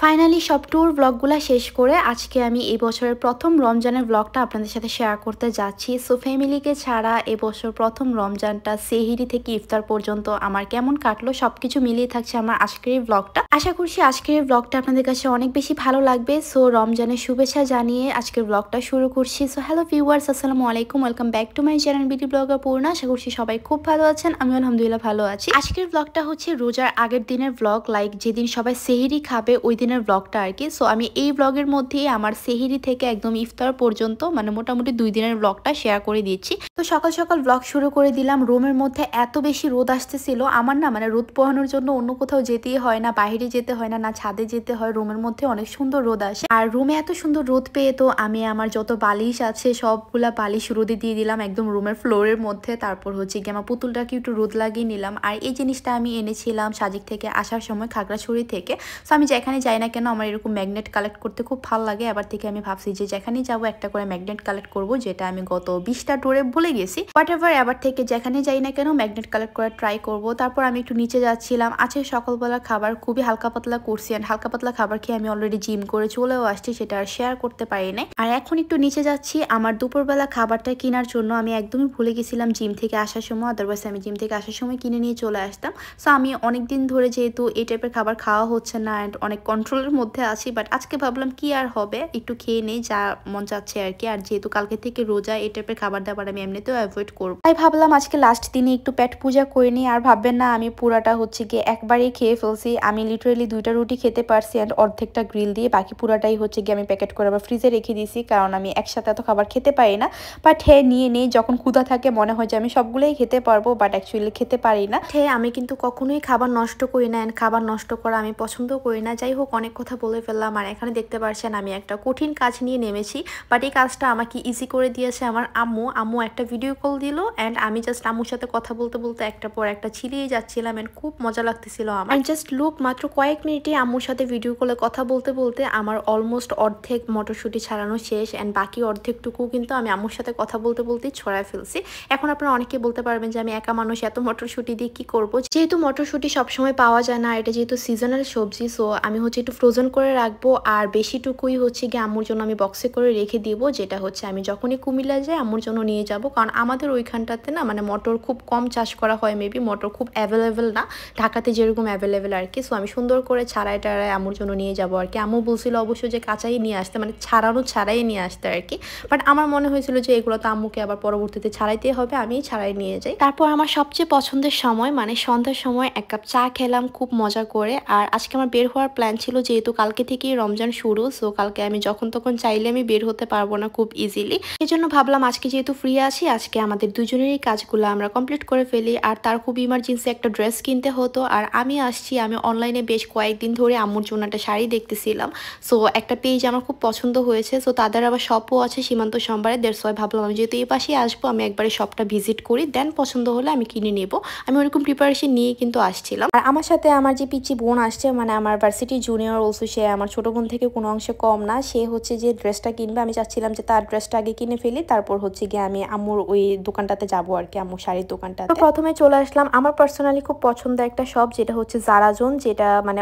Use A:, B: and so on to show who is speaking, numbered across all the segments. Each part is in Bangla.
A: ফাইনালি সব ট্যুর ব্লগগুলা শেষ করে আজকে আমি এই বছরের প্রথম রমজানের ব্লগটা আপনাদের সাথে শেয়ার করতে যাচ্ছি। সো ফ্যামিলিকে ছাড়া এবছর প্রথম রমজানটা সেহরি থেকে ইফতার পর্যন্ত আমার কেমন কাটলো সবকিছু মিলিয়ে থাকছে আমার আজকের এই ব্লগটা। আশা করছি আজকের এই ব্লগটা আপনাদের কাছে অনেক বেশি ভালো লাগবে। সো রমজানের শুভেচ্ছা জানিয়ে আজকের ব্লগটা শুরু করছি। সো হ্যালো ভিউয়ার্স, আসসালামু আলাইকুম, welcome back to my channel beauty blogger Purna. আশা করছি সবাই খুব ভালো আছেন, আমি আলহামদুলিল্লাহ ভালো আছি। আজকের ব্লগটা হচ্ছে রোজার আগের দিনের ব্লগ, লাইক যেদিন সবাই সেহরি খাবে ওই দিনের ব্লগটা আর কি। সো আমি এই ব্লগের মধ্যেই আমার সেহরি থেকে একদম ইফতার পর্যন্ত মানে মোটামুটি 2 দিনের ব্লগটা শেয়ার করে দিচ্ছি। তো সকাল সকাল ব্লগ শুরু করে দিলাম। রুমের মধ্যে এত বেশি রোদ আসতেছিল, আমার না মানে রোদ পোহানোর জন্য অন্য কোথাও যেতেই হয় না, বাইরে যেতে হয় না, না ছাদে যেতে হয়, রুমের মধ্যে অনেক সুন্দর রোদ আসে। আর রুমে এত সুন্দর রোদ পেয়ে তো আমি আমার যত বালিশ আছে সবগুলা বালিশ রোদে দিয়ে দিলাম একদম রুমের ফ্লোরের মধ্যে। তারপর হচ্ছে কি আমার পুতুলটাকে একটু রোদ লাগিয়ে নিলাম। আর এই জিনিসটা আমি এনেছিলাম সাজিক থেকে আসার সময়, খাগড়াছড়ি থেকে। সো আমি যেখানে যাই না কেন আমার এরকম ম্যাগনেট কালেক্ট করতে খুব ভালো লাগে। এবার থেকে আমি ভাবছি যে যেখানেই যাবো একটা করে ম্যাগনেট কালেক্ট করব, যেটা আমি গত 20টা ট্যুরে ভুলে গেছি। হোয়াট এভার, এবার থেকে যেখানে যাই না কেন ম্যাগনেট কালেক্ট করার ট্রাই করব। তারপর আমি একটু নিচে যাচ্ছিলাম। আজকে সকালবেলা খাবার খুবই হালকা পাতলা করছি, অ্যান্ড হালকা পাতলা খাবার খেয়ে আমি অলরেডি জিম করে চলেও আসছি, সেটা আর শেয়ার করতে পারি নাই। আর এখন একটু নিচে যাচ্ছি আমার দুপুরবেলা খাবারটা কেনার জন্য। আমি একদমই ভুলে গেছিলাম জিম থেকে আসার সময়, আদারওয়াইজ আমি জিম থেকে আসার সময় কিনে নিয়ে চলে আসতাম। সো আমি অনেকদিন ধরে যেহেতু এই টাইপের খাবার খাওয়া হচ্ছে না অ্যান্ড অনেক কন্ট্রোলের মধ্যে আছি, বাট আজকে ভাবলাম কি আর হবে, একটু খেয়ে নেই যা মন চাচ্ছে আর কি। আর যেহেতু কালকে থেকে রোজা, এই টাইপের খাবার দাবার আমি এমনিতেও অ্যাভয়েড করবো, তাই ভাবলাম আজকে লাস্ট দিনে একটু পেট পূজা করে নিই। আর ভাববেন না আমি পুরাটা হচ্ছে গিয়ে একবারেই খেয়ে ফেলছি। আমি লিটারেলি 2টা রুটি খেতে পারছি অ্যান্ড অর্ধেকটা গ্রিল দিয়ে, বাকি পুরাটাই হচ্ছে গিয়ে আমি প্যাকেট করে আবার ফ্রিজে রেখে দিয়েছি, কারণ আমি একসাথে এত খাবার খেতে পারি না। বাট হ্যাঁ নিয়ে নেই, যখন ক্ষুধা থাকে মনে হয় যে আমি সবগুলোই খেতে পারবো, বাট অ্যাকচুয়ালি খেতে পারি না। হ্যাঁ আমি কিন্তু কখনোই খাবার নষ্ট করি না, অ্যান্ড খাবার নষ্ট করা আমি পছন্দ করি না। যাই হোক, অনেক কথা বলে ফেললাম। আর এখানে দেখতে পাচ্ছেন আমি একটা কঠিন কাজ নিয়ে নেমেছি, বাট এই কাজটা আমাকে ইজি করে দিয়েছে আমার আম্মু। আম্মু একটা ভিডিও কল দিল অ্যান্ড আমি জাস্ট আম্মুর সাথে কথা বলতে বলতে একটার পর একটা ছিলিয়ে যাচ্ছিলাম, অ্যান্ড খুব মজা লাগতেছিল আমার। জাস্ট লুক, মাত্র কয়েক মিনিটে আম্মুর সাথে ভিডিও কলে কথা বলতে বলতে আমার অলমোস্ট অর্ধেক মটরশুঁটি ছাড়ানো শেষ, অ্যান্ড বাকি অর্ধেকটুকু কিন্তু আমি আম্মুর সাথে কথা বলতে বলতেই ছড়ায় ফেলছি। এখন আপনারা অনেকে বলতে পারবেন যে আমি একা মানুষ, এত মটরশুঁটি দিয়ে কি করবো। যেহেতু মটরশুঁটি সবসময় পাওয়া যায় না, এটা যেহেতু সিজনাল সবজি, সো আমি হচ্ছে একটু ফ্রোজেন করে রাখবো। আর বেশিটুকুই হচ্ছে গিয়ে আম্মুর জন্য আমি বক্সে করে রেখে দিব, যেটা হচ্ছে আমি যখনই কুমিল্লা যাই আম্মুর জন্য নিয়ে যাব। কারণ আমাদের ওইখানটাতে না মানে মটর খুব কম চাষ করা হয়, মেবি মটর খুব অ্যাভেলেবেল না, ঢাকাতে যেরকম অ্যাভেলেবেল আর কি। সো আমি সুন্দর করে ছাড়াই টাড়াই আম্মুর জন্য নিয়ে যাবো আর কি। আম্মু বলছিল অবশ্য যে কাঁচাই নিয়ে আসতে, মানে ছাড়ানো ছাড়াই নিয়ে আসতে আর কি। বাট আমার মনে হয়েছিল যে এগুলো তো আম্মুকে আবার পরবর্তীতে ছাড়াইতে হবে, আমি ছাড়াই নিয়ে যাই। তারপর আমার সবচেয়ে পছন্দের সময় মানে সন্ধ্যার সময় এক কাপ চা খেলাম খুব মজা করে। আর আজকে আমার বের হওয়ার প্ল্যান ছিল, যেহেতু কালকে থেকেই রমজান শুরু, সো কালকে আমি যখন তখন চাইলে আমি বের হতে পারবো না খুব ইজিলি। সেজন্য ভাবলাম আজকে যেহেতু ফ্রি আছি, আজকে আমাদের দুজনেরই কাজগুলো আমরা কমপ্লিট করে ফেলি। আর তার খুব ইমার্জেন্সি একটা ড্রেস কিনতে হতো। আর আমি আসছি, আমি অনলাইনে বেশ কয়েকদিন ধরে আম্মুর জন্য একটা শাড়ি দেখতেছিলাম। সো একটা পেজ আমার খুব পছন্দ হয়েছে, সো তাদের আবার শপও আছে সীমান্ত সম্বারে। দেড় সয় ভাবলাম আমি যেহেতু এই পাশে আসবো, আমি একবারে শপটা ভিজিট করি, দেন পছন্দ হলে আমি কিনে নেব। আমি ওরকম প্রিপারেশন নিয়ে কিন্তু আসছিলাম। আর আমার সাথে আমার যে পিচি বোন আসছে, মানে আমার ভার্সিটি জুনিয়র অলসো, সে আমার ছোট বোন থেকে কোনো অংশে কম না। সে হচ্ছে যে ড্রেসটা কিনবে, আমি চাচ্ছিলাম যে তার ড্রেসটা আগে কিনে ফেলি, তারপর হচ্ছে গিয়ে আমি আম্মুর ওই দোকানটাতে যাবো আর কি, আম্মুর শাড়ির দোকানটাতে। তো প্রথমে চলে আসলাম আমার পার্সোনালি খুব পছন্দের একটা শপ, যেটা হচ্ছে জারা জোন, যেটা মানে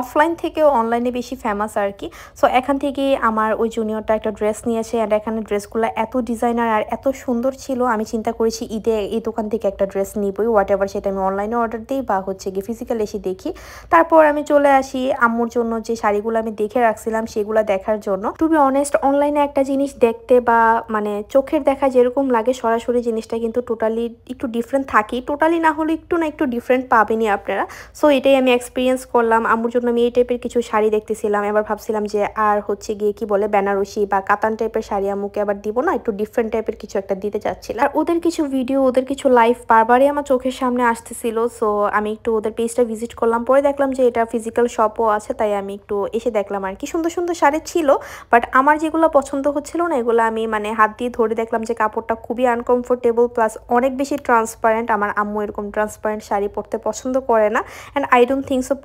A: অফলাইন থেকেও অনলাইনে বেশি ফেমাস আর কি। সো এখান থেকে আমার ওই জুনিয়রটা একটা ড্রেস নিয়েছে, অ্যান্ড এখানে ড্রেসগুলো এত ডিজাইনার আর এত সুন্দর ছিল, আমি চিন্তা করেছি ঈদে এই দোকান থেকে একটা ড্রেস নিবই, হোয়াট এভার সেটা আমি অনলাইনে অর্ডার দিই বা হচ্ছে গিয়ে ফিজিক্যাল এসে দেখি। তারপর আমি চলে আসি আম্মুর জন্য যে শাড়িগুলো আমি দেখে রাখছিলাম সেগুলো দেখার জন্য। টু বি অনেস্ট, অনলাইনে একটা জিনিস দেখতে বা মানে চোখের দেখা যেরকম লাগে, সরাসরি জিনিসটা কিন্তু টোটালি একটু ডিফারেন্ট থাকেই, টোটালি না হলে একটু না একটু ডিফারেন্ট পাবেনই আপনারা। সো এটাই আমি এক্সপিরিয়েন্স করলাম। আম্মুর জন্য আমি এই টাইপের কিছু শাড়ি দেখতেছিলাম, এবার ভাবছিলাম যে আর হচ্ছে গিয়ে কি বলে বেনারসি বা কাতান টাইপের শাড়ি আম্মুকে আবার দিব না, একটু ডিফারেন্ট টাইপের কিছু একটা দিতে চাচ্ছিলাম। আর ওদের কিছু ভিডিও, ওদের কিছু লাইভ বারবারই আমার চোখের সামনে আসতেছিল। সো আমি একটু ওদের পেজটা ভিজিট করলাম, পরে দেখলাম যে এটা ফিজিক্যাল শপও আছে, তাই আমি একটু এসে দেখলাম আর কি। সুন্দর সুন্দর শাড়ি ছিল, বাট আমার যেগুলো পছন্দ হচ্ছিল না এগুলো আমি মানে হাত দিয়ে ধরে দেখলাম যে কাপড়টা খুবই আনকমফোর্টেবল, প্লাস অনেক বেশি ট্রান্সপারেন্ট। আমার আম্মু এরকম ট্রান্সপারেন্ট শাড়ি পরতে পছন্দ করে না, and I don't think so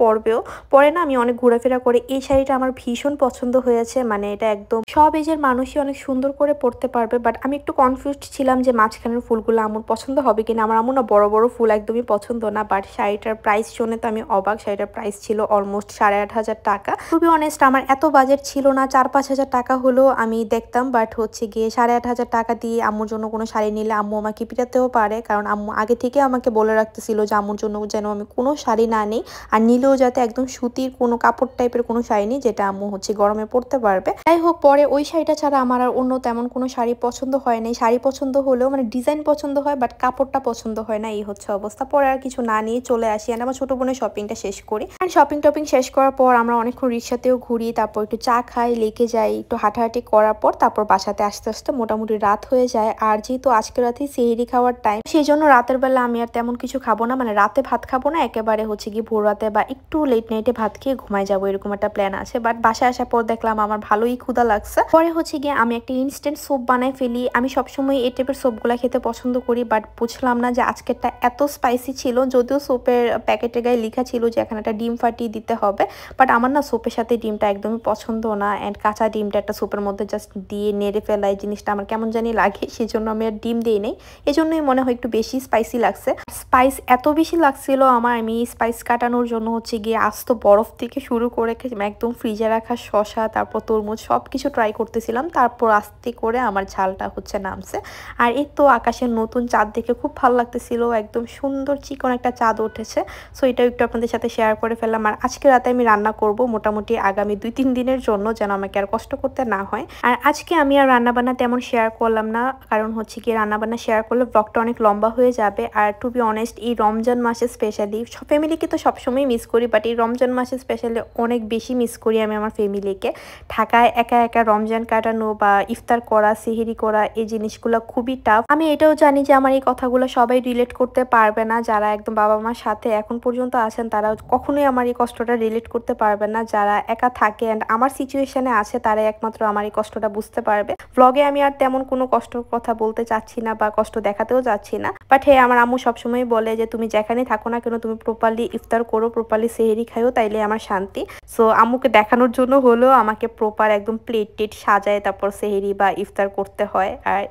A: পরে না। আমি অনেক ঘোরাফেরা করে এই শাড়িটা আমার ভীষণ পছন্দ হয়েছে, মানে এটা একদম সব এজের মানুষই অনেক সুন্দর করে পরতে পারবে। বাট আমি একটু কনফিউজড ছিলাম যে মাঝখানের ফুলগুলো আমার পছন্দ হবে কিনা। আমার আম্মু না বড় বড় ফুল একদমই পছন্দ না, বাট শাড়িটার প্রাইস শুনে তো আমি অবাক। শাড়িটার প্রাইস ছিল অলমোস্ট 8,500 5,000 টাকা। টু বি অনেস্ট আমার এত বাজেট ছিল না, 4-5 হাজার টাকা হলেও আমি দেখতাম, বাট হচ্ছে গিয়ে 8,500 টাকা দিয়ে আম্মুর জন্য কোনো শাড়ি নিলে আম্মু আমাকে পিটাতেও পারে, কারণ আম্মু আগে থেকে আমাকে বলে রাখতেছিল যে আম্মুর জন্য যেন আমি কোনো শাড়ি না নিই, আর নিলেও যাতে একদম সুতির কোনো কাপড় টাইপের কোনো শাড়ি নিই যেটা আম্মু হচ্ছে গরমে পরতে পারবে। যাই হোক, পরে ওই শাড়িটা ছাড়া আমার আর অন্য তেমন কোনো শাড়ি পছন্দ হয় নাই। শাড়ি পছন্দ হলেও মানে ডিজাইন পছন্দ হয়, বাট কাপড়টা পছন্দ হয় না, এই হচ্ছে অবস্থা। পরে আর কিছু না নিয়ে চলে আসি, আর আমার ছোট বোনের শপিংটা শেষ করি। আর শপিং টপিং শেষ করার পর আমরা অনেকক্ষণ রিক্সাতেও ঘুরি, তারপর একটু চা খাই, লেকে যাই, একটু হাঁটাহাঁটি করার পর তারপর বাসাতে আসতে আসতে মোটামুটি রাত হয়ে যায়। আর যেহেতু আজকে রাতেই সেহরি খাওয়ার টাইম, সেই জন্য রাতের বেলা আমি আর তেমন কিছু খাবো না, মানে রাতে ভাত খাবো না, একেবারে হচ্ছে কি ভোর রাতে বা একটু লেট নাইটে ভাত খেয়ে ঘুমাই যাবো, এরকম একটা প্ল্যান আছে। বাট বাসায় আসার পর দেখলাম আমার ভালোই ক্ষুধা লাগছে। পরে হচ্ছে গিয়ে আমি একটা ইনস্ট্যান্ট স্যুপ বানাই ফেলি। আমি সবসময় এই টাইপের স্যুপগুলো খেতে পছন্দ করি, বাট বুঝলাম না যে আজকেরটা এত স্পাইসি ছিল। যদিও স্যুপের প্যাকেটের গায়ে লেখা ছিল যে এখানে একটা ডিম ফাটিয়ে দিতে হবে, বাট আমার না স্যুপের সাথে ডিমটা একদমই পছন্দ না। অ্যান্ড কাঁচা ডিমটা একটা স্যুপের মধ্যে জাস্ট দিয়ে নেড়ে ফেলা, এই জিনিসটা আমার কেমন জানি লাগে, সেই জন্য আমি আর ডিম দিই নেই। এই জন্যই মনে হয় একটু বেশি স্পাইসি লাগছে। স্পাইস এত বেশি লাগছিল আমার, আমি স্পাইস কাটানোর জন্য হচ্ছে গিয়ে আস্ত বরফ থেকে শুরু করে একদম ফ্রিজে রাখা শসা, তারপর তরমুজ সব কিছু ট্রাই করতেছিলাম। তারপর আস্তে করে আমার ঝালটা হচ্ছে নামছে। আর এই তো আকাশের নতুন চাঁদ দেখে খুব ভালো লাগতেছিল, একদম সুন্দর চিকন একটা চাঁদ উঠেছে। সো এটাও একটু আপনাদের সাথে শেয়ার করে ফেললাম। আর আজকে রাতে আমি রান্না করব মোটামুটি আগামী 2-3 দিনের জন্য, যেন আমাকে আর কষ্ট করতে না হয়। আর আজকে আমি আর রান্নাবান্না তেমন শেয়ার করলাম না, কারণ হচ্ছে কি রান্নাবান্না শেয়ার করলে ব্লগটা অনেক লম্বা হয়ে যাবে। আর টু বি অনেস্ট এই রমজান মাসে স্পেশালি, ফ্যামিলিকে তো সবসময় মিস করি, বাট এই রমজান মাসে স্পেশালি অনেক বেশি মিস করি আমি আমার ফ্যামিলিকে। ঢাকায় একা একা রমজান কাটানো বা ইফতার করা, সেহরি করা, এই জিনিসগুলো খুবই টাফ। আমি এটাও জানি যে আমার এই কথাগুলো সবাই রিলেট করতে পারবে না। যারা একদম বাবা মার সাথে এখন পর্যন্ত আছেন তারা কখনোই আমার এই কষ্টটা রিলেট করতে পারবে না। যারা একা থাকে অ্যান্ড আমার সিচুয়েশনে আছে তারাই একমাত্র আমার এই কষ্টটা বুঝতে পারবে। ব্লগে আমি আর তেমন কোনো কষ্টের কথা বলতে চাচ্ছি না বা কষ্ট দেখাতেও যাচ্ছি না, বাট হ্যাঁ আমার আম্মু সবসময় বলে যে তুমি যেখানে থাকো না কেন তুমি প্রপারলি ইফতার করো, প্রপারলি সেহরি খাইও, তাইলে আমার শান্তি। সো আম্মুকে দেখানোর জন্য হলেও আমাকে প্রপার একদম প্লেট টেট সাজায় তারপর সেহরি বা ইফতার করতে হয়। আর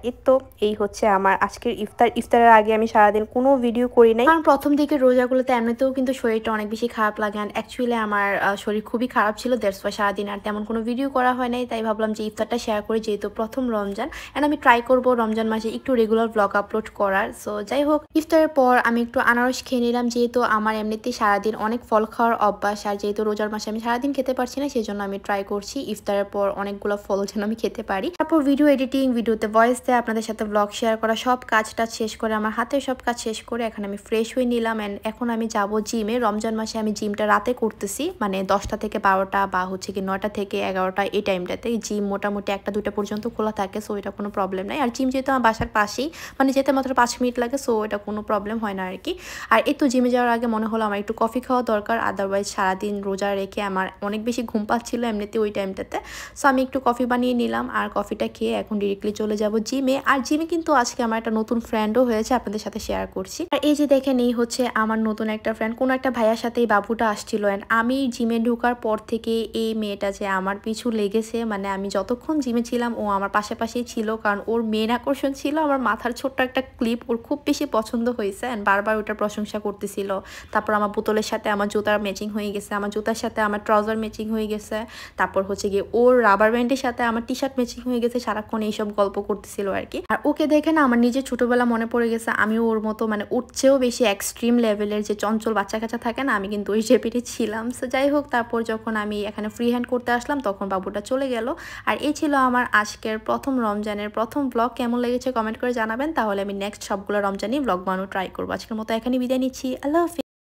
A: এই হচ্ছে আমার আজকের ইফতার। ইফতারের আগে আমি সারাদিন কোনো ভিডিও করি নাই, কারণ প্রথম দিকে রোজাগুলোতে এমনিতেও কিন্তু শরীরটা অনেক বেশি খারাপ লাগে, অ্যান্ড অ্যাকচুয়ালি আমার শরীর খুবই খারাপ ছিল, দ্যাটস ওয়াই সারাদিন আর তেমন কোনো ভিডিও করা হয় নাই। তাই ভাবলাম যে ইফতারটা শেয়ার করি, যেহেতু প্রথম রমজান, অ্যান্ড আমি ট্রাই করবো রমজান মাসে একটু রেগুলার ব্লগ আপলোড করার। সো যাই হোক, ইফতারের পর আমি একটু আনারস খেয়ে নিলাম, যেহেতু আমার এমনিতেই সারাদিন অনেক ফল খাওয়ার অভ্যাস, আর যেহেতু রোজার মাসে আমি সারাদিন খেতে পারছি না, সেই জন্য আমি ট্রাই করছি ইফতারের পর অনেকগুলো ফল যেন আমি খেতে পারি। তারপর ভিডিও এডিটিং, ভিডিওতে ভয়েস দেয়, আপনাদের সাথে ব্লগ শেয়ার করা, সব কাজটা শেষ করে আমার হাতের সব কাজ শেষ করে এখন আমি ফ্রেশ হয়ে নিলাম। অ্যান্ড এখন আমি যাব জিমে। রমজান মাসে আমি জিমটা রাতে করতেছি, মানে 10টা থেকে 12টা বা হচ্ছে কি 9টা থেকে 11টা, এই টাইমটাতে জিম মোটামুটি 1টা-2টা পর্যন্ত খোলা থাকে। সো এটা কোনো প্রবলেম নাই। আর জিম যেহেতু আমার বাসার পাশেই, মানে যেতে মাত্র 5 মিনিট লাগে, সো এটা কোনো প্রবলেম হয় না আর কি। আর এই তো জিমে যাওয়ার আগে মনে হলো আমার একটু কফি খাওয়া দরকার, আদারওয়াইজ সারাদিন রোজা রেখে আমার অনেক বেশি ঘুম পাচ্ছিল এমনিতে ওই টাইমটাতে। সো আমি একটু কফি বানিয়ে নিলাম, আর কফিটা খেয়ে এখন ডিরেক্টলি চলে যাব জিমে। আর জিমে কিন্তু আজকে আমার একটা নতুন ফ্রেন্ডও হয়েছে, আপনাদের সাথে শেয়ার করছি। আর এই যে দেখেন, এই হচ্ছে আমার নতুন একটা ফ্রেন্ড। কোনো একটা ভাইয়ার সাথে এই বাবুটা আসছিল, অ্যান্ড আমি জিমে ঢোকার পর থেকে এই মেয়েটা যে আমার পিছু লেগেছে, মানে আমি যতক্ষণ জিমে ছিলাম ও আমার পাশাপাশিই ছিল, কারণ ওর মেন আকর্ষণ ছিল আমার মাথার ছোট্ট একটা ক্লিপ, ওর খুব বেশি পছন্দ হয়েছে, অ্যান্ড বারবার ওটার প্রশংসা করতেছিল। তারপর আমার বোতলের সাথে আমার জুতার ম্যাচিং হয়ে গেছে, আমার জুতার সাথে আমার ট্রাউজার ম্যাচিং হয়ে গেছে, তারপর হচ্ছে গিয়ে ওর রাবার ব্যান্ডের সাথে আমার টি শার্ট ম্যাচিং হয়ে গেছে। সারাক্ষণ এইসব গল্প করতেছিল আর কি। আর ওকে দেখে না আমার নিজের ছোটবেলা মনে পড়ে গেছে। আমিও ওর মতো, মানে ওর চেয়েও বেশি এক্সট্রিম লেভেলের যে চঞ্চল বাচ্চা কাচ্চা থাকে না, আমি কিন্তু ওই শেপেরই ছিলাম। সো যাই হোক, তারপর যখন আমি এখানে ফ্রি হ্যান্ড করতে আসলাম তখন বাবুটা চলে গেল। আর এই ছিল আমার আজকের প্রথম রমজানের প্রথম ব্লগ। কেমন লেগেছে কমেন্ট করে জানাবেন, তাহলে আমি নেক্সট সবগুলো রমজানই ব্লগ বানানো ট্রাই করবো। আজকের মতো এখানে বিদায় নিচ্ছি। আল্লাহ হাফিজ।